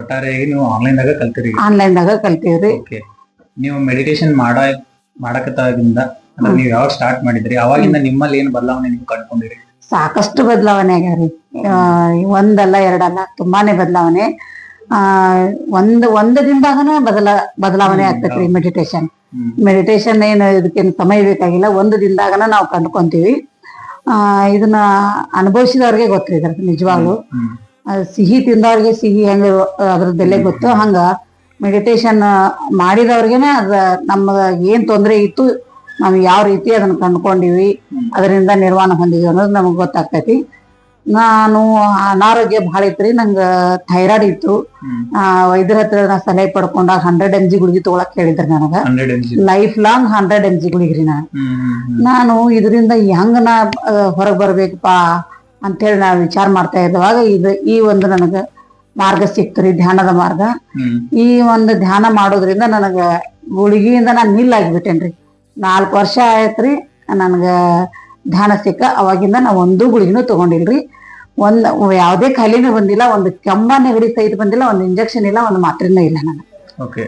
ಒಟ್ಟಾರೆಯಾಗಿ ನೀವು ಆನ್ಲೈನ್ದಾಗ ಕಲ್ತಿರಿ. ಆನ್ಲೈನ್ದಾಗ ಕಲ್ತೀವ್ರಿ. ಓಕೆ. ನೀವು ಮೆಡಿಟೇಷನ್ ಮಾಡಕತ್ತಾಗಿಂದ ಅಂದ್ರೆ ನೀವು ಯಾವಾಗ ಸ್ಟಾರ್ಟ್ ಮಾಡಿದ್ರಿ ಅವಾಗಿಂದ ನಿಮ್ಮಲ್ಲಿ ಏನ್ ಬದಲಾವಣೆ ನೀವು ಕಂಡ್ಕೊಂಡಿರಿ? ಸಾಕಷ್ಟು ಬದಲಾವಣೆ ಆಗ್ಯಾರಿ. ಒಂದಲ್ಲ ಎರಡಲ್ಲ, ತುಂಬಾನೇ ಬದಲಾವಣೆ. ಒಂದು ದಿನದಾಗನ ಬದಲಾವಣೆ ಆಗ್ತೈತ್ರಿ ಮೆಡಿಟೇಷನ್ ಏನು ಇದಕ್ಕೇನು ಸಮಯ ಬೇಕಾಗಿಲ್ಲ, ಒಂದು ದಿನದಾಗನ ನಾವು ಕಂಡ್ಕೊಂತೀವಿ. ಇದನ್ನ ಅನುಭವಿಸಿದವ್ರಿಗೆ ಗೊತ್ತ್ರಿ ಇದ್ರ ನಿಜವಾಗ್ಲು. ಸಿಹಿ ತಿಂದವ್ರಿಗೆ ಸಿಹಿ ಹೆಂಗ ಅದ್ರ ಬೆಲೆ ಗೊತ್ತು, ಹಂಗ ಮೆಡಿಟೇಷನ್ ಮಾಡಿದವ್ರಿಗೆನೆ ಅದ ನಮ್ಗ ಏನ್ ತೊಂದರೆ ಇತ್ತು, ನಾವ್ ಯಾವ ರೀತಿ ಅದನ್ನ ಕಂಡ್ಕೊಂಡಿವಿ, ಅದರಿಂದ ನಿರ್ವಾಣ ಹೊಂದಿದ್ವಿ ಅನ್ನೋದು ನಮಗ್ ಗೊತ್ತಾಗ್ತೈತಿ. ನಾನು ಅನಾರೋಗ್ಯ ಬಹಳ ಇತ್ರಿ, ನಂಗ ಥೈರಾಯ್ಡ್ ಇತ್ತು. ವೈದ್ಯರ ಹತ್ರ ನಾ ಸಲಹೆ ಪಡ್ಕೊಂಡಾಗ 100 mg ಗುಳಿಗೆ ತಗೊಳಕ್ ಹೇಳಿದ್ರಿ ನನಗ. Life long 100 mg ಗುಳಿಗ್ರಿ. ನಾನು ಇದರಿಂದ ಹೆಂಗ ನಾ ಹೊರಗ್ ಬರ್ಬೇಕಪ್ಪಾ ಅಂತೇಳಿ ನಾ ವಿಚಾರ ಮಾಡ್ತಾ ಇದ್ದಾಗ ಈ ಒಂದು ನನಗ ಮಾರ್ಗ ಸಿಕ್ತ್ರಿ, ಧ್ಯಾನದ ಮಾರ್ಗ. ಈ ಒಂದು ಧ್ಯಾನ ಮಾಡೋದ್ರಿಂದ ನನಗ ಗುಳಿಗೆಯಿಂದ ನಾನು ನಿಲ್ಲಾಗಿಬಿಟ್ಟೇನ್ರಿ. 4 ವರ್ಷ ಆಯ್ತ್ರಿ ನನ್ಗ ಧ್ಯಾನ ಸಿಕ್ಕ. ಅವಾಗಿಂದ ನಾ ಒಂದು ಗುಳಿಗೆನೂ ತಗೊಂಡಿಲ್ರಿ, ಯಾವುದೇ ಖಾಲಿನೂ ಬಂದಿಲ್ಲ, ಒಂದು ಕೆಮ್ಮ ನೆಗಡಿ ಸಹಿತ ಬಂದಿಲ್ಲ, ಒಂದು ಇಂಜೆಕ್ಷನ್ ಇಲ್ಲ, ಒಂದು ಮಾತ್ರೆನೂ ಇಲ್ಲ ನನಗೆ. ಓಕೆ.